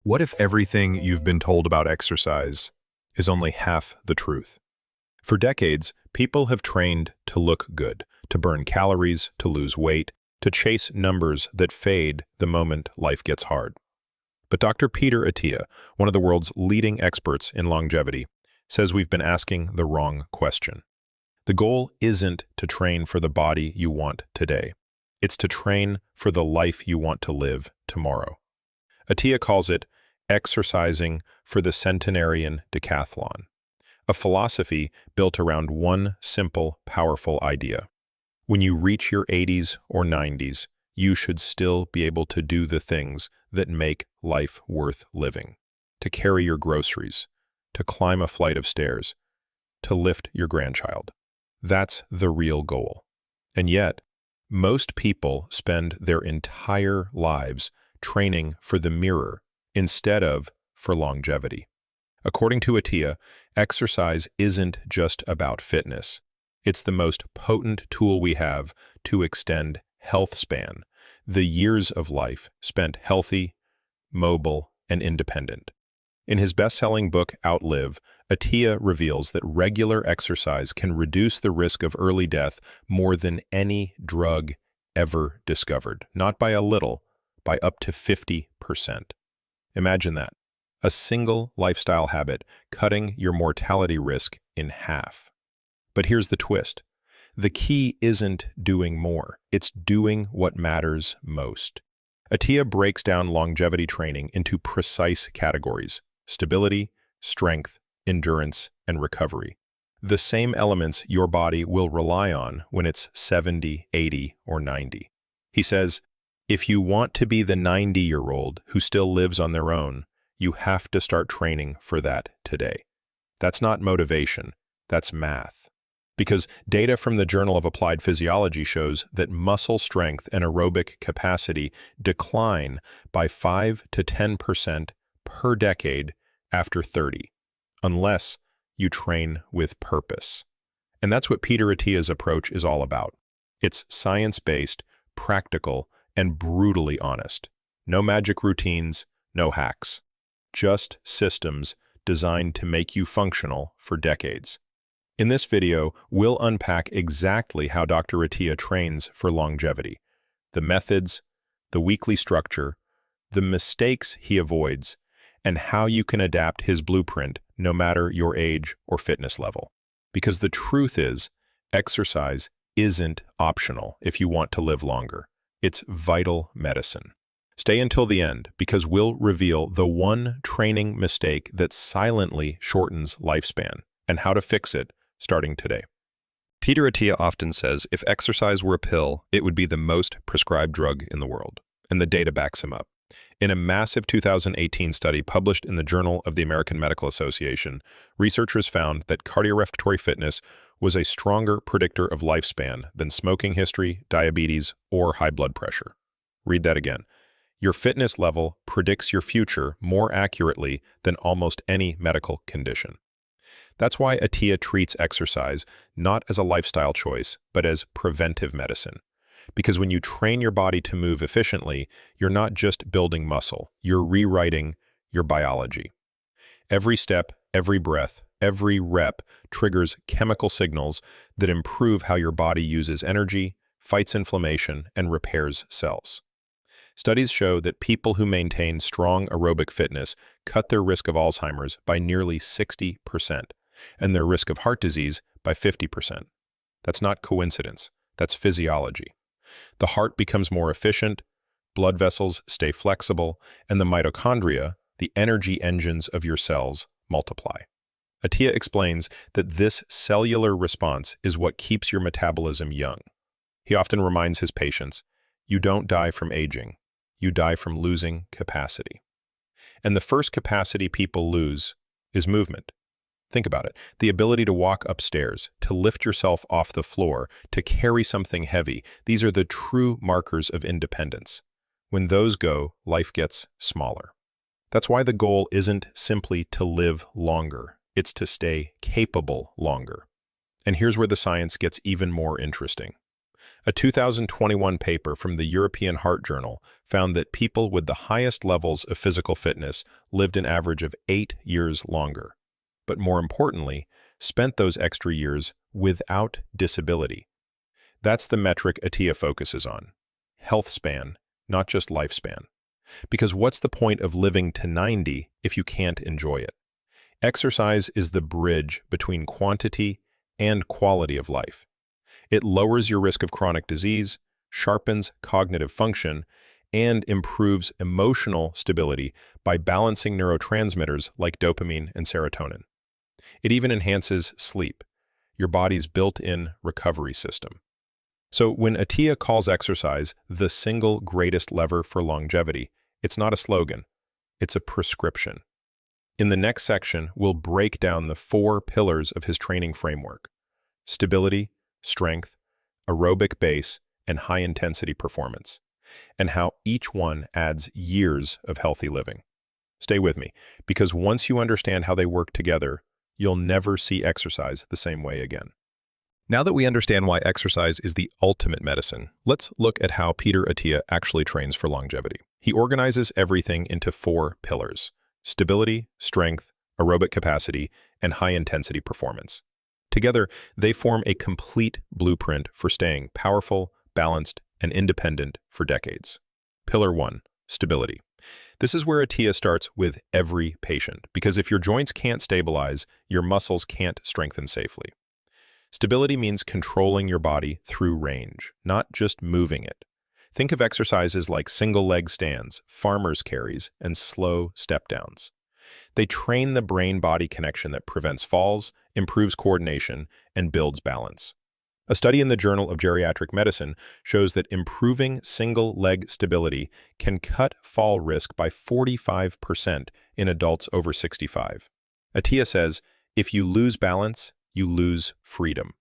What if everything you've been told about exercise is only half the truth? For decades, people have trained to look good, to burn calories, to lose weight, to chase numbers that fade the moment life gets hard. But Dr. Peter Attia, one of the world's leading experts in longevity, says we've been asking the wrong question. The goal isn't to train for the body you want today. It's to train for the life you want to live tomorrow. Attia calls it exercising for the centenarian decathlon, a philosophy built around one simple, powerful idea. When you reach your 80s or 90s, you should still be able to do the things that make life worth living. To carry your groceries, to climb a flight of stairs, to lift your grandchild. That's the real goal. And yet, most people spend their entire lives training for the mirror instead of for longevity. According to Attia, exercise isn't just about fitness. It's the most potent tool we have to extend health span, the years of life spent healthy, mobile, and independent. In his best-selling book, Outlive, Attia reveals that regular exercise can reduce the risk of early death more than any drug ever discovered. Not by a little, by up to 50%. Imagine that. A single lifestyle habit cutting your mortality risk in half. But here's the twist. The key isn't doing more. It's doing what matters most. Attia breaks down longevity training into precise categories: stability, strength, endurance, and recovery. The same elements your body will rely on when it's 70, 80, or 90. He says, if you want to be the 90-year-old who still lives on their own, you have to start training for that today. That's not motivation, that's math. Because data from the Journal of Applied Physiology shows that muscle strength and aerobic capacity decline by 5 to 10% per decade after 30, unless you train with purpose. And that's what Peter Attia's approach is all about. It's science-based, practical, and brutally honest. No magic routines, no hacks. Just systems designed to make you functional for decades. In this video, we'll unpack exactly how Dr. Attia trains for longevity, the methods, the weekly structure, the mistakes he avoids, and how you can adapt his blueprint no matter your age or fitness level. Because the truth is, exercise isn't optional if you want to live longer. It's vital medicine. Stay until the end, because we'll reveal the one training mistake that silently shortens lifespan and how to fix it starting today. Peter Attia often says if exercise were a pill, it would be the most prescribed drug in the world, and the data backs him up. In a massive 2018 study published in the Journal of the American Medical Association, researchers found that cardiorespiratory fitness was a stronger predictor of lifespan than smoking history, diabetes, or high blood pressure. Read that again. Your fitness level predicts your future more accurately than almost any medical condition. That's why Attia treats exercise not as a lifestyle choice, but as preventive medicine. Because when you train your body to move efficiently, you're not just building muscle, you're rewriting your biology. Every step, every breath, every rep triggers chemical signals that improve how your body uses energy, fights inflammation, and repairs cells. Studies show that people who maintain strong aerobic fitness cut their risk of Alzheimer's by nearly 60%, and their risk of heart disease by 50%. That's not coincidence, that's physiology. The heart becomes more efficient, blood vessels stay flexible, and the mitochondria, the energy engines of your cells, multiply. Attia explains that this cellular response is what keeps your metabolism young. He often reminds his patients, you don't die from aging, you die from losing capacity. And the first capacity people lose is movement. Think about it. The ability to walk upstairs, to lift yourself off the floor, to carry something heavy. These are the true markers of independence. When those go, life gets smaller. That's why the goal isn't simply to live longer. It's to stay capable longer. And here's where the science gets even more interesting. A 2021 paper from the European Heart Journal found that people with the highest levels of physical fitness lived an average of 8 years longer, but more importantly, spent those extra years without disability. That's the metric Attia focuses on. Health span, not just lifespan. Because what's the point of living to 90 if you can't enjoy it? Exercise is the bridge between quantity and quality of life. It lowers your risk of chronic disease, sharpens cognitive function, and improves emotional stability by balancing neurotransmitters like dopamine and serotonin. It even enhances sleep, your body's built-in recovery system. So when Attia calls exercise the single greatest lever for longevity, it's not a slogan, it's a prescription. In the next section, we'll break down the 4 pillars of his training framework: stability, strength, aerobic base, and high-intensity performance, and how each one adds years of healthy living. Stay with me, because once you understand how they work together, you'll never see exercise the same way again. Now that we understand why exercise is the ultimate medicine, let's look at how Peter Attia actually trains for longevity. He organizes everything into 4 pillars: stability, strength, aerobic capacity, and high-intensity performance. Together, they form a complete blueprint for staying powerful, balanced, and independent for decades. Pillar 1, stability. This is where Attia starts with every patient, because if your joints can't stabilize, your muscles can't strengthen safely. Stability means controlling your body through range, not just moving it. Think of exercises like single-leg stands, farmer's carries, and slow step-downs. They train the brain-body connection that prevents falls, improves coordination, and builds balance. A study in the Journal of Geriatric Medicine shows that improving single-leg stability can cut fall risk by 45% in adults over 65. Attia says, if you lose balance, you lose freedom.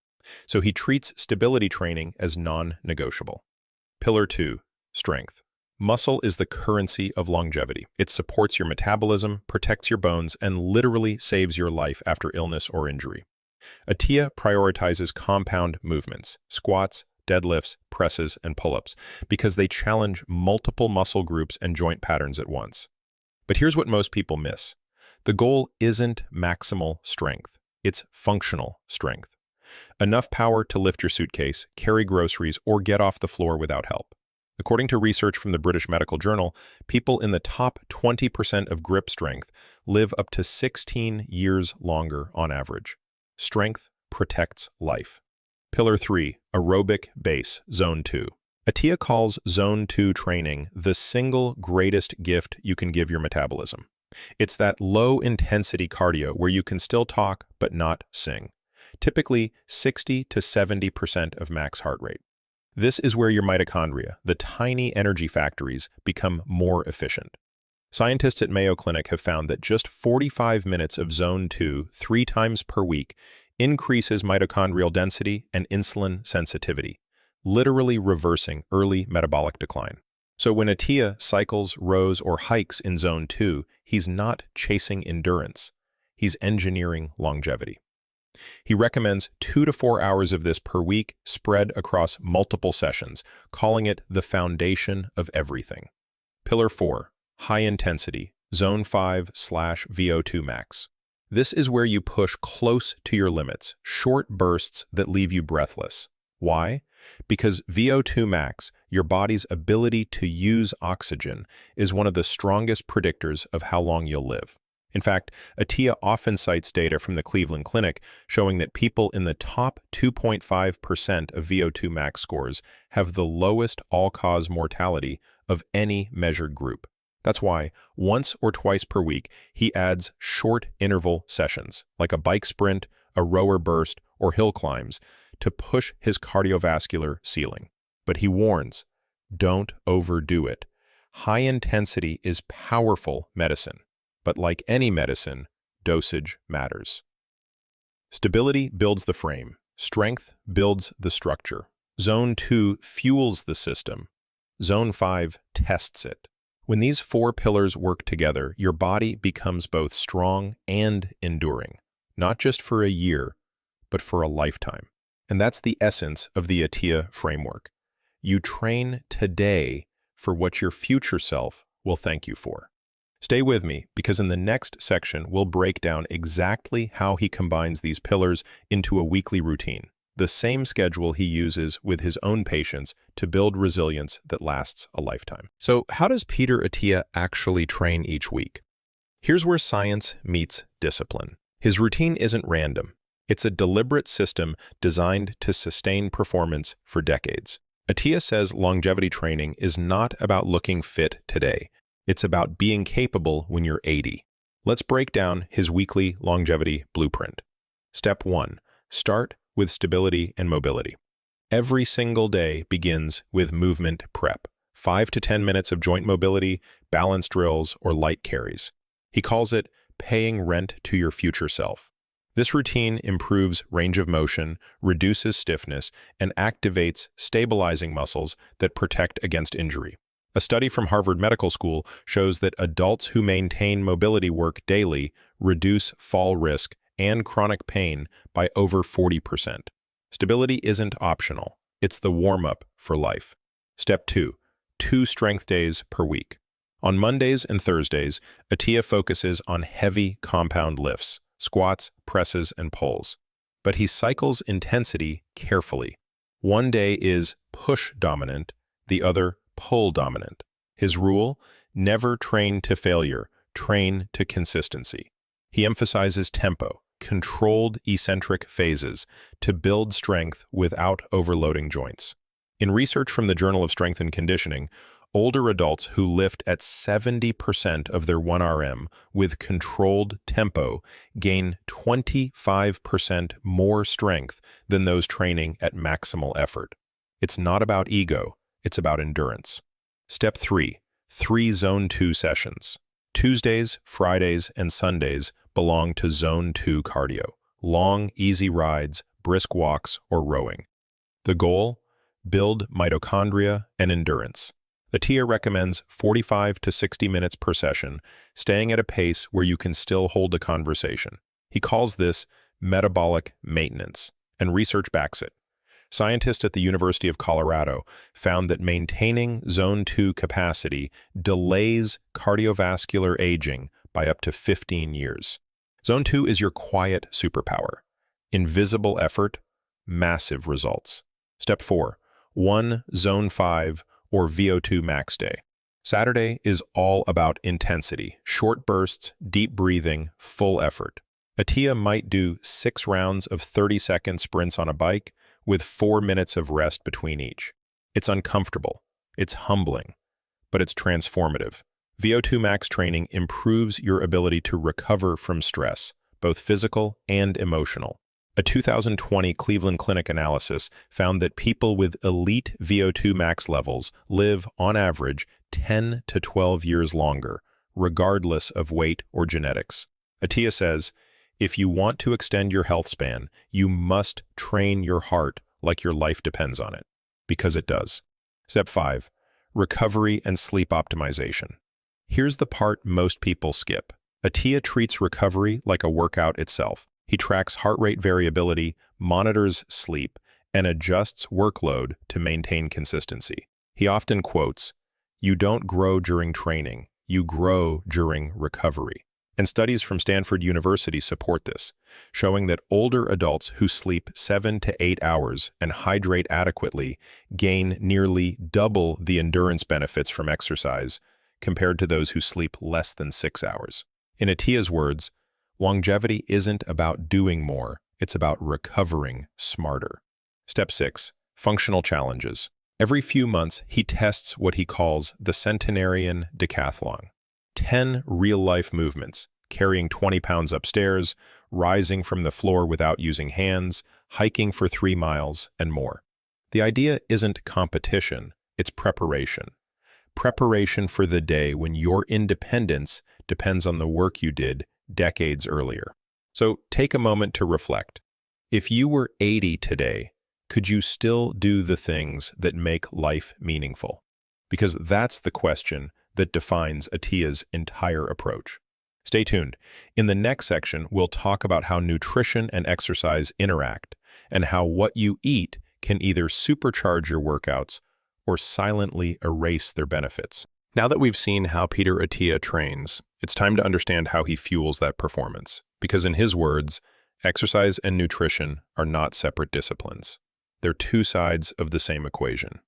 So he treats stability training as non-negotiable. Pillar 2, strength. Muscle is the currency of longevity. It supports your metabolism, protects your bones, and literally saves your life after illness or injury. Attia prioritizes compound movements, squats, deadlifts, presses, and pull-ups, because they challenge multiple muscle groups and joint patterns at once. But here's what most people miss. The goal isn't maximal strength. It's functional strength. Enough power to lift your suitcase, carry groceries, or get off the floor without help. According to research from the British Medical Journal, people in the top 20% of grip strength live up to 16 years longer on average. Strength protects life. Pillar 3, aerobic base, Zone 2. Attia calls Zone 2 training the single greatest gift you can give your metabolism. It's that low-intensity cardio where you can still talk but not sing. Typically 60 to 70% of max heart rate. This is where your mitochondria, the tiny energy factories, become more efficient. Scientists at Mayo Clinic have found that just 45 minutes of Zone 2 3 times per week increases mitochondrial density and insulin sensitivity, literally reversing early metabolic decline. So when Attia cycles, rows, or hikes in Zone 2, he's not chasing endurance. He's engineering longevity. He recommends 2 to 4 hours of this per week spread across multiple sessions, calling it the foundation of everything. Pillar 4, high intensity, Zone 5/VO2 max. This is where you push close to your limits, short bursts that leave you breathless. Why? Because VO2 max, your body's ability to use oxygen, is one of the strongest predictors of how long you'll live. In fact, Attia often cites data from the Cleveland Clinic showing that people in the top 2.5% of VO2 max scores have the lowest all-cause mortality of any measured group. That's why, once or twice per week, he adds short interval sessions, like a bike sprint, a rower burst, or hill climbs, to push his cardiovascular ceiling. But he warns, don't overdo it. High intensity is powerful medicine. But like any medicine, dosage matters. Stability builds the frame. Strength builds the structure. Zone 2 fuels the system. Zone 5 tests it. When these 4 pillars work together, your body becomes both strong and enduring, not just for a year, but for a lifetime. And that's the essence of the Attia framework. You train today for what your future self will thank you for. Stay with me, because in the next section, we'll break down exactly how he combines these pillars into a weekly routine, the same schedule he uses with his own patients to build resilience that lasts a lifetime. So how does Peter Attia actually train each week? Here's where science meets discipline. His routine isn't random. It's a deliberate system designed to sustain performance for decades. Attia says longevity training is not about looking fit today. It's about being capable when you're 80. Let's break down his weekly longevity blueprint. Step 1. Start with stability and mobility. Every single day begins with movement prep, 5 to 10 minutes of joint mobility, balance drills, or light carries. He calls it paying rent to your future self. This routine improves range of motion, reduces stiffness, and activates stabilizing muscles that protect against injury. A study from Harvard Medical School shows that adults who maintain mobility work daily reduce fall risk and chronic pain by over 40%. Stability isn't optional. It's the warm-up for life. Step 2. 2 strength days per week. On Mondays and Thursdays, Attia focuses on heavy compound lifts, squats, presses, and pulls. But he cycles intensity carefully. One day is push dominant, the other pull dominant. His rule: never train to failure, train to consistency. He emphasizes tempo, controlled eccentric phases, to build strength without overloading joints. In research from the Journal of Strength and Conditioning, older adults who lift at 70% of their 1RM with controlled tempo gain 25% more strength than those training at maximal effort. It's not about ego, it's about endurance. Step 3. 3 Zone 2 sessions. Tuesdays, Fridays, and Sundays belong to Zone 2 cardio. Long, easy rides, brisk walks, or rowing. The goal? Build mitochondria and endurance. Attia recommends 45 to 60 minutes per session, staying at a pace where you can still hold a conversation. He calls this metabolic maintenance, and research backs it. Scientists at the University of Colorado found that maintaining Zone 2 capacity delays cardiovascular aging by up to 15 years. Zone 2 is your quiet superpower. Invisible effort, massive results. Step 4. 1 Zone 5 or VO2 max day. Saturday is all about intensity, short bursts, deep breathing, full effort. Attia might do 6 rounds of 30-second sprints on a bike with 4 minutes of rest between each. It's uncomfortable, it's humbling, but it's transformative. VO2 max training improves your ability to recover from stress, both physical and emotional. A 2020 Cleveland Clinic analysis found that people with elite VO2 max levels live, on average, 10 to 12 years longer, regardless of weight or genetics. Attia says, if you want to extend your health span, you must train your heart like your life depends on it, because it does. Step 5. Recovery and sleep optimization. Here's the part most people skip. Attia treats recovery like a workout itself. He tracks heart rate variability, monitors sleep, and adjusts workload to maintain consistency. He often quotes, "You don't grow during training, you grow during recovery." And studies from Stanford University support this, showing that older adults who sleep 7 to 8 hours and hydrate adequately gain nearly double the endurance benefits from exercise compared to those who sleep less than 6 hours. In Attia's words, longevity isn't about doing more, it's about recovering smarter. Step 6. Functional challenges. Every few months, he tests what he calls the centenarian decathlon. 10 real-life movements, carrying 20 pounds upstairs, rising from the floor without using hands, hiking for 3 miles, and more. The idea isn't competition, it's preparation. Preparation for the day when your independence depends on the work you did decades earlier. So take a moment to reflect. If you were 80 today, could you still do the things that make life meaningful? Because that's the question that defines Attia's entire approach. Stay tuned. In the next section, we'll talk about how nutrition and exercise interact, and how what you eat can either supercharge your workouts or silently erase their benefits. Now that we've seen how Peter Attia trains, it's time to understand how he fuels that performance. Because in his words, exercise and nutrition are not separate disciplines. They're two sides of the same equation.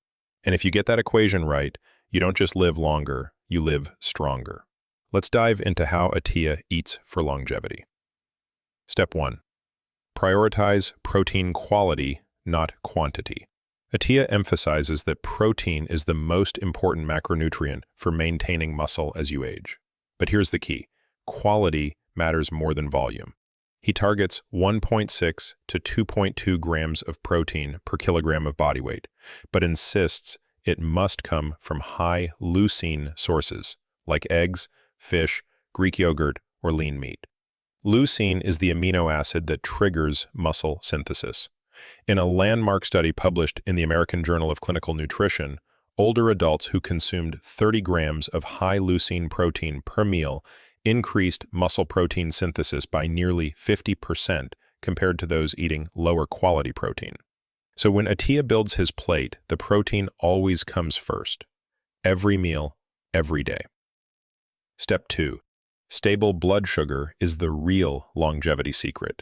And if you get that equation right, you don't just live longer, you live stronger. Let's dive into how Attia eats for longevity. Step 1. Prioritize protein quality, not quantity. Attia emphasizes that protein is the most important macronutrient for maintaining muscle as you age. But here's the key. Quality matters more than volume. He targets 1.6 to 2.2 grams of protein per kilogram of body weight, but insists it must come from high leucine sources, like eggs, fish, Greek yogurt, or lean meat. Leucine is the amino acid that triggers muscle synthesis. In a landmark study published in the American Journal of Clinical Nutrition, older adults who consumed 30 grams of high leucine protein per meal increased muscle protein synthesis by nearly 50% compared to those eating lower quality protein. So when Attia builds his plate, the protein always comes first. Every meal, every day. Step 2. Stable blood sugar is the real longevity secret.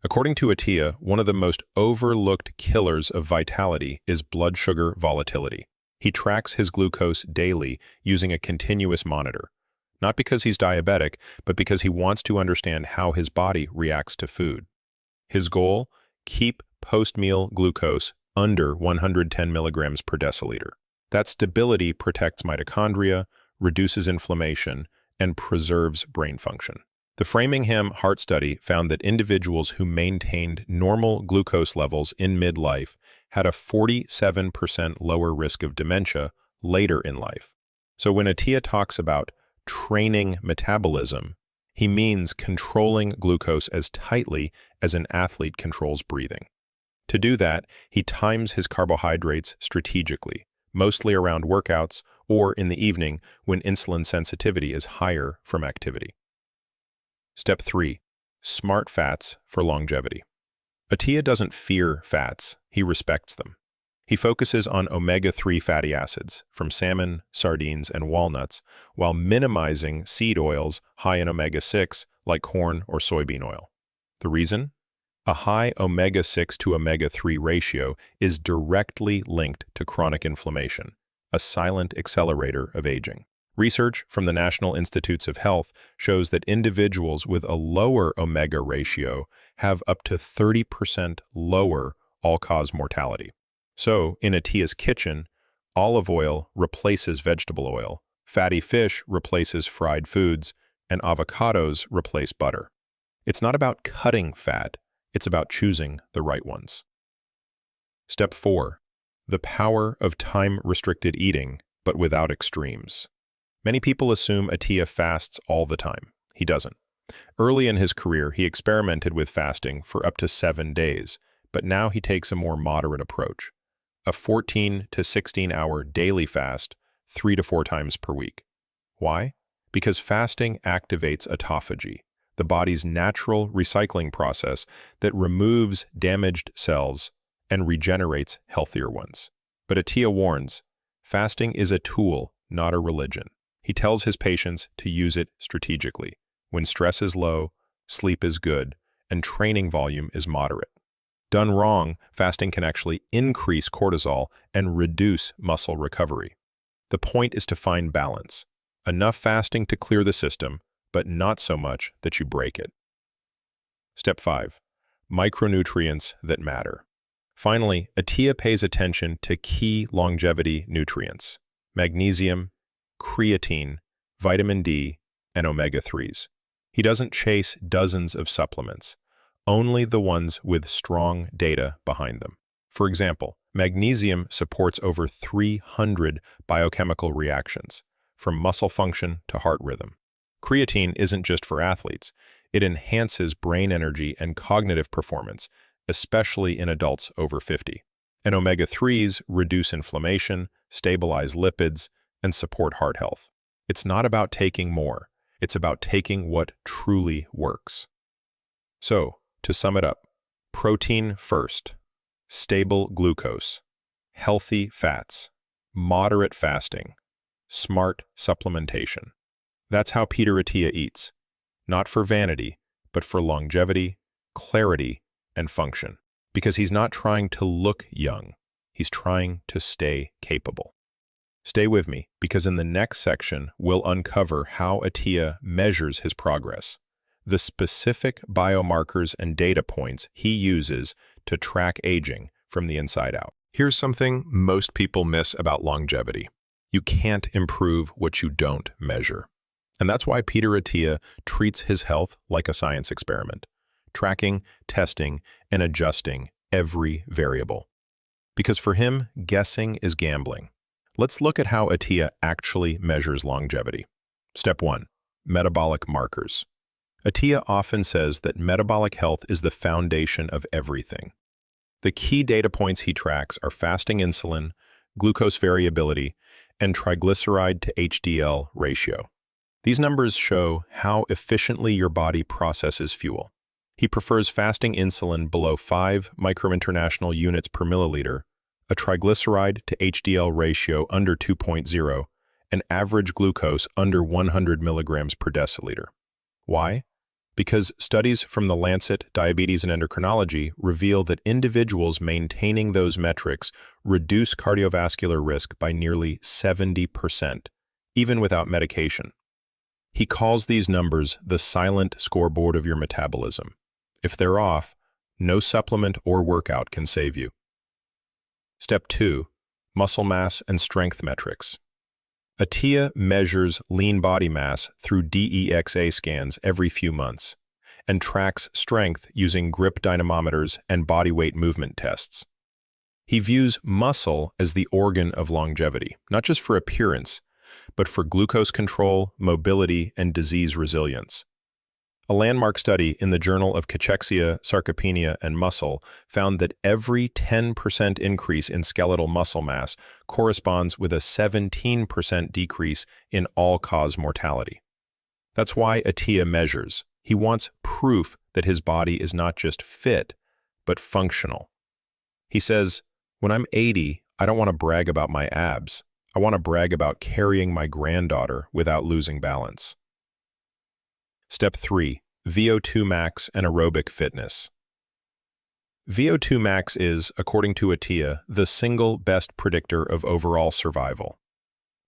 According to Attia, one of the most overlooked killers of vitality is blood sugar volatility. He tracks his glucose daily using a continuous monitor. Not because he's diabetic, but because he wants to understand how his body reacts to food. His goal? Keep post-meal glucose under 110 milligrams per deciliter. That stability protects mitochondria, reduces inflammation, and preserves brain function. The Framingham Heart Study found that individuals who maintained normal glucose levels in midlife had a 47% lower risk of dementia later in life. So when Attia talks about training metabolism, he means controlling glucose as tightly as an athlete controls breathing. To do that, he times his carbohydrates strategically, mostly around workouts or in the evening when insulin sensitivity is higher from activity. Step 3. Smart fats for longevity. Attia doesn't fear fats, he respects them. He focuses on omega-3 fatty acids from salmon, sardines, and walnuts, while minimizing seed oils high in omega-6 like corn or soybean oil. The reason? A high omega-6 to omega-3 ratio is directly linked to chronic inflammation, a silent accelerator of aging. Research from the National Institutes of Health shows that individuals with a lower omega ratio have up to 30% lower all-cause mortality. So, in Attia's kitchen, olive oil replaces vegetable oil, fatty fish replaces fried foods, and avocados replace butter. It's not about cutting fat, it's about choosing the right ones. Step 4. The power of time-restricted eating, but without extremes. Many people assume Attia fasts all the time. He doesn't. Early in his career, he experimented with fasting for up to 7 days, but now he takes a more moderate approach. A 14 to 16-hour daily fast 3 to 4 times per week. Why? Because fasting activates autophagy, the body's natural recycling process that removes damaged cells and regenerates healthier ones. But Attia warns, fasting is a tool, not a religion. He tells his patients to use it strategically, when stress is low, sleep is good, and training volume is moderate. Done wrong, fasting can actually increase cortisol and reduce muscle recovery. The point is to find balance. Enough fasting to clear the system, but not so much that you break it. Step 5. Micronutrients that matter. Finally, Attia pays attention to key longevity nutrients: magnesium, creatine, vitamin D, and omega-3s. He doesn't chase dozens of supplements, only the ones with strong data behind them. For example, magnesium supports over 300 biochemical reactions, from muscle function to heart rhythm. Creatine isn't just for athletes. It enhances brain energy and cognitive performance, especially in adults over 50. And omega-3s reduce inflammation, stabilize lipids, and support heart health. It's not about taking more. It's about taking what truly works. So, to sum it up, protein first, stable glucose, healthy fats, moderate fasting, smart supplementation. That's how Peter Attia eats, not for vanity, but for longevity, clarity, and function. Because he's not trying to look young, he's trying to stay capable. Stay with me, because in the next section, we'll uncover how Attia measures his progress, the specific biomarkers and data points he uses to track aging from the inside out. Here's something most people miss about longevity. You can't improve what you don't measure. And that's why Peter Attia treats his health like a science experiment, tracking, testing, and adjusting every variable. Because for him, guessing is gambling. Let's look at how Attia actually measures longevity. Step 1. Metabolic markers. Attia often says that metabolic health is the foundation of everything. The key data points he tracks are fasting insulin, glucose variability, and triglyceride to HDL ratio. These numbers show how efficiently your body processes fuel. He prefers fasting insulin below 5 microinternational units per milliliter, a triglyceride to HDL ratio under 2.0, and average glucose under 100 milligrams per deciliter. Why? Because studies from the Lancet Diabetes and Endocrinology reveal that individuals maintaining those metrics reduce cardiovascular risk by nearly 70%, even without medication. He calls these numbers the silent scoreboard of your metabolism. If they're off, no supplement or workout can save you. Step 2. Muscle mass and strength metrics. Attia measures lean body mass through DEXA scans every few months and tracks strength using grip dynamometers and body weight movement tests. He views muscle as the organ of longevity, not just for appearance, but for glucose control, mobility, and disease resilience. A landmark study in the Journal of Cachexia, Sarcopenia, and Muscle found that every 10% increase in skeletal muscle mass corresponds with a 17% decrease in all-cause mortality. That's why Attia measures. He wants proof that his body is not just fit, but functional. He says, "When I'm 80, I don't want to brag about my abs. I want to brag about carrying my granddaughter without losing balance." Step 3. VO2 max and aerobic fitness. VO2 max is, according to Attia, the single best predictor of overall survival.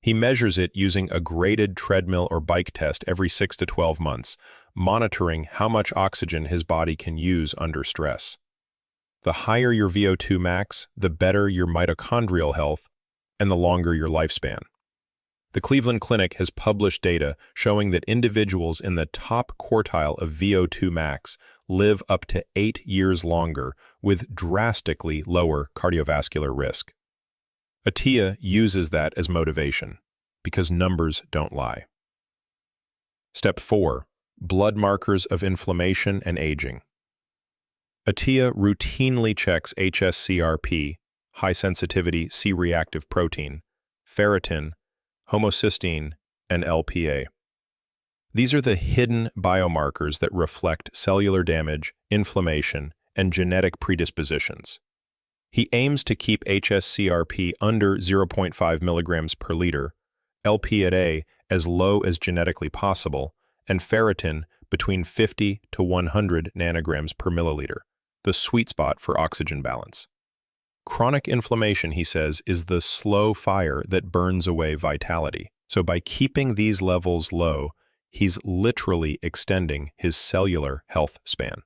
He measures it using a graded treadmill or bike test every 6 to 12 months, monitoring how much oxygen his body can use under stress. The higher your VO2 max, the better your mitochondrial health and the longer your lifespan. The Cleveland Clinic has published data showing that individuals in the top quartile of VO2 max live up to 8 years longer with drastically lower cardiovascular risk. Attia uses that as motivation, because numbers don't lie. Step 4. Blood markers of inflammation and aging. Attia routinely checks hsCRP, high-sensitivity C-reactive protein, ferritin, homocysteine, and LPA. These are the hidden biomarkers that reflect cellular damage, inflammation, and genetic predispositions. He aims to keep hsCRP under 0.5 milligrams per liter, LPA as low as genetically possible, and ferritin between 50 to 100 nanograms per milliliter, the sweet spot for oxygen balance. Chronic inflammation, he says, is the slow fire that burns away vitality. So by keeping these levels low, he's literally extending his cellular health span.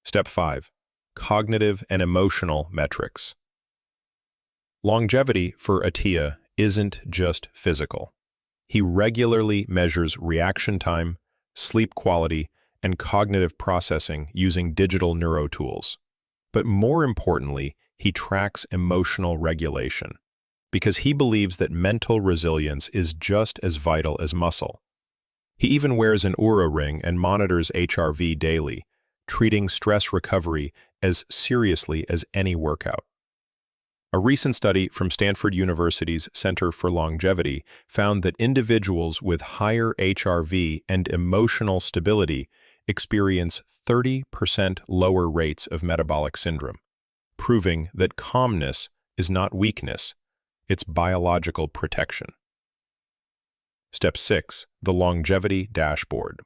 Step 5. Cognitive and emotional metrics. Longevity for Attia isn't just physical. He regularly measures reaction time, sleep quality, and cognitive processing using digital neurotools. But more importantly, he tracks emotional regulation, because he believes that mental resilience is just as vital as muscle. He even wears an Oura ring and monitors HRV daily, treating stress recovery as seriously as any workout. A recent study from Stanford University's Center for Longevity found that individuals with higher HRV and emotional stability experience 30% lower rates of metabolic syndrome, proving that calmness is not weakness, it's biological protection. Step 6. The Longevity Dashboard.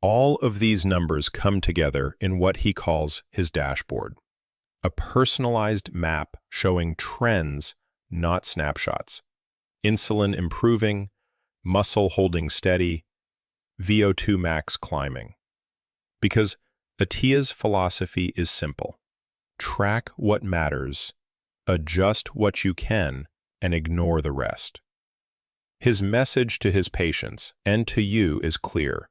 All of these numbers come together in what he calls his dashboard, a personalized map showing trends, not snapshots. Insulin improving, muscle holding steady, VO2 max climbing. Because Attia's philosophy is simple. Track what matters, adjust what you can, and ignore the rest. His message to his patients and to you is clear.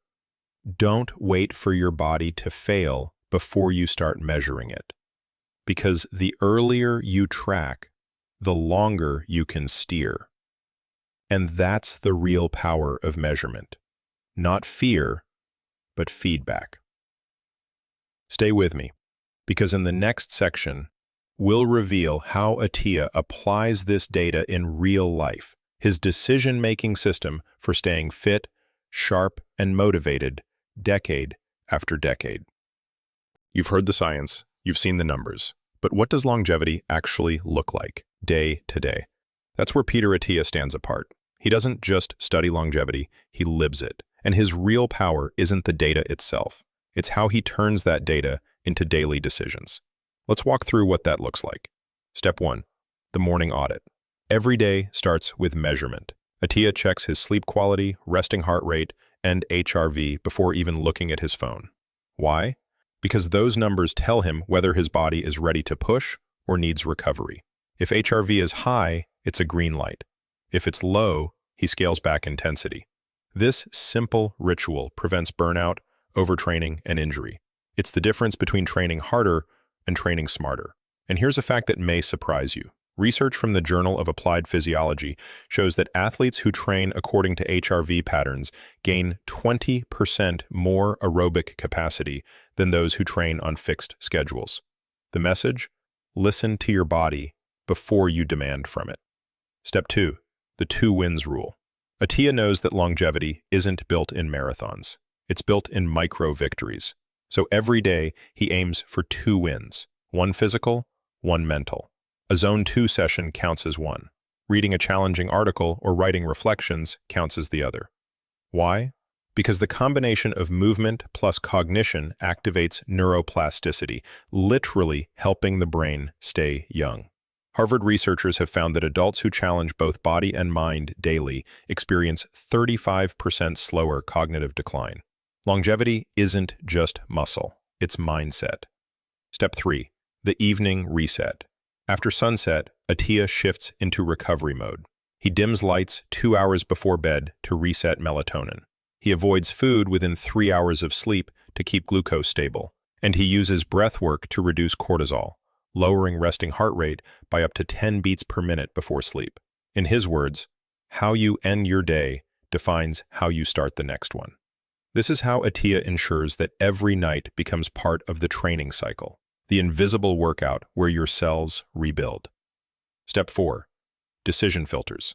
Don't wait for your body to fail before you start measuring it. Because the earlier you track, the longer you can steer. And that's the real power of measurement. Not fear, but feedback. Stay with me, because in the next section, we'll reveal how Attia applies this data in real life, his decision-making system for staying fit, sharp, and motivated decade after decade. You've heard the science, you've seen the numbers, but what does longevity actually look like, day to day? That's where Peter Attia stands apart. He doesn't just study longevity, he lives it. And his real power isn't the data itself. It's how he turns that data into daily decisions. Let's walk through what that looks like. Step 1. The morning audit. Every day starts with measurement. Attia checks his sleep quality, resting heart rate, and HRV before even looking at his phone. Why? Because those numbers tell him whether his body is ready to push or needs recovery. If HRV is high, it's a green light. If it's low, he scales back intensity. This simple ritual prevents burnout, overtraining, and injury. It's the difference between training harder and training smarter. And here's a fact that may surprise you. Research from the Journal of Applied Physiology shows that athletes who train according to HRV patterns gain 20% more aerobic capacity than those who train on fixed schedules. The message? Listen to your body before you demand from it. Step 2. The 2 wins rule. Attia knows that longevity isn't built in marathons. It's built in micro-victories. So every day, he aims for 2 wins. 1 physical, 1 mental. A Zone 2 session counts as 1. Reading a challenging article or writing reflections counts as the other. Why? Because the combination of movement plus cognition activates neuroplasticity, literally helping the brain stay young. Harvard researchers have found that adults who challenge both body and mind daily experience 35% slower cognitive decline. Longevity isn't just muscle, it's mindset. Step 3. The evening reset. After sunset, Attia shifts into recovery mode. He dims lights 2 hours before bed to reset melatonin. He avoids food within 3 hours of sleep to keep glucose stable. And he uses breath work to reduce cortisol, lowering resting heart rate by up to 10 beats per minute before sleep. In his words, how you end your day defines how you start the next one. This is how Attia ensures that every night becomes part of the training cycle, the invisible workout where your cells rebuild. Step 4. Decision filters.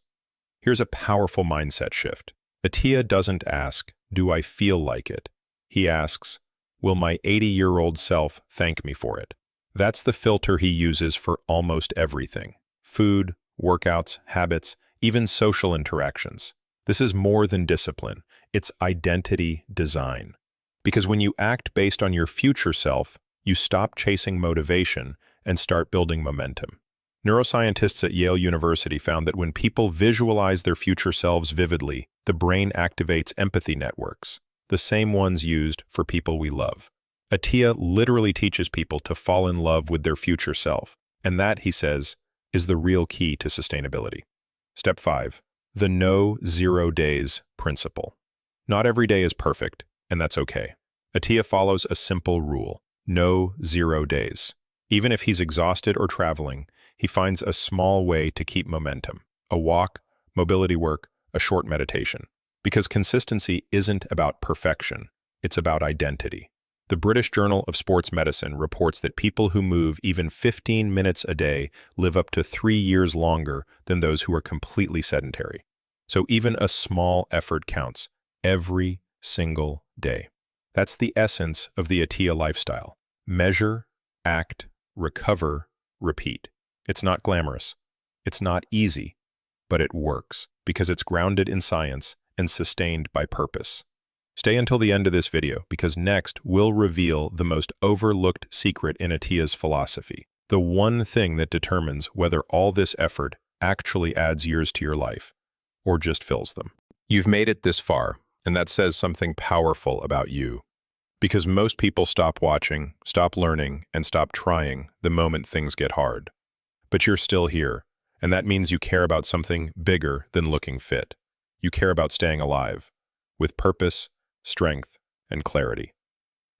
Here's a powerful mindset shift. Attia doesn't ask, do I feel like it? He asks, will my 80-year-old self thank me for it? That's the filter he uses for almost everything. Food, workouts, habits, even social interactions. This is more than discipline. It's identity design. Because when you act based on your future self, you stop chasing motivation and start building momentum. Neuroscientists at Yale University found that when people visualize their future selves vividly, the brain activates empathy networks, the same ones used for people we love. Attia literally teaches people to fall in love with their future self, and that, he says, is the real key to sustainability. Step 5. The no 0 days principle. Not every day is perfect, and that's okay. Attia follows a simple rule. No 0 days. Even if he's exhausted or traveling, he finds a small way to keep momentum. A walk, mobility work, a short meditation. Because consistency isn't about perfection, it's about identity. The British Journal of Sports Medicine reports that people who move even 15 minutes a day live up to 3 years longer than those who are completely sedentary. So even a small effort counts every single day. That's the essence of the Attia lifestyle. Measure, act, recover, repeat. It's not glamorous. It's not easy, but it works because it's grounded in science and sustained by purpose. Stay until the end of this video because next we'll reveal the most overlooked secret in Attia's philosophy, the one thing that determines whether all this effort actually adds years to your life or just fills them. You've made it this far, and that says something powerful about you. Because most people stop watching, stop learning, and stop trying the moment things get hard. But you're still here, and that means you care about something bigger than looking fit. You care about staying alive, with purpose, strength, and clarity.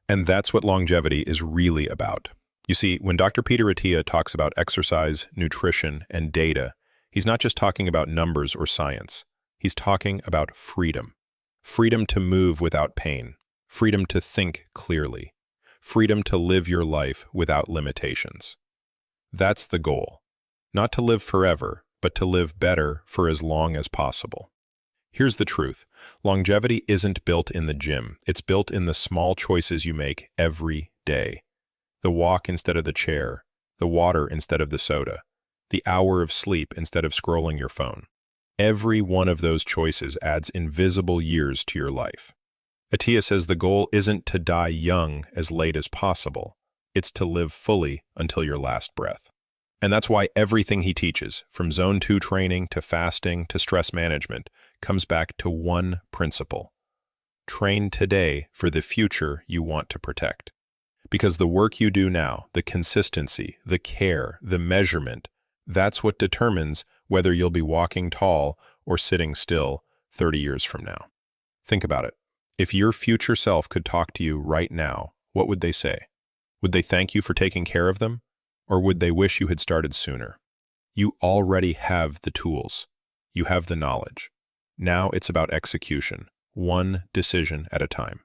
And that's what longevity is really about. You see, when Dr. Peter Attia talks about exercise, nutrition, and data, he's not just talking about numbers or science. He's talking about freedom. Freedom to move without pain. Freedom to think clearly. Freedom to live your life without limitations. That's the goal. Not to live forever, but to live better for as long as possible. Here's the truth. Longevity isn't built in the gym. It's built in the small choices you make every day. The walk instead of the chair, the water instead of the soda, the hour of sleep instead of scrolling your phone. Every one of those choices adds invisible years to your life. Attia says the goal isn't to die young as late as possible. It's to live fully until your last breath. And that's why everything he teaches, from Zone 2 training to fasting to stress management, comes back to one principle. Train today for the future you want to protect. Because the work you do now, the consistency, the care, the measurement, that's what determines whether you'll be walking tall or sitting still 30 years from now. Think about it. If your future self could talk to you right now, what would they say? Would they thank you for taking care of them? Or would they wish you had started sooner? You already have the tools. You have the knowledge. Now it's about execution, one decision at a time.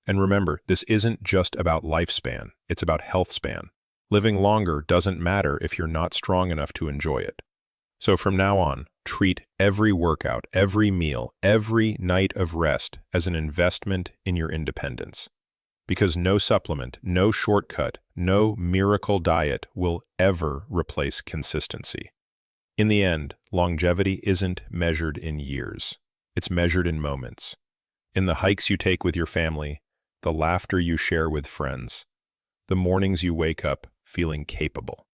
And remember, this isn't just about lifespan, it's about health span. Living longer doesn't matter if you're not strong enough to enjoy it. So from now on, treat every workout, every meal, every night of rest as an investment in your independence. Because no supplement, no shortcut, no miracle diet will ever replace consistency. In the end, longevity isn't measured in years. It's measured in moments. In the hikes you take with your family, the laughter you share with friends, the mornings you wake up feeling capable.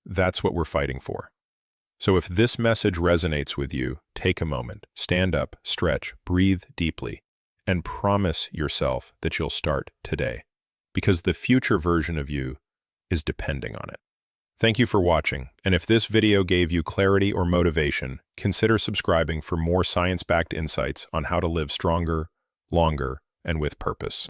That's what we're fighting for. So if this message resonates with you, take a moment, stand up, stretch, breathe deeply, and promise yourself that you'll start today, because the future version of you is depending on it. Thank you for watching, and if this video gave you clarity or motivation, consider subscribing for more science-backed insights on how to live stronger, longer, and with purpose.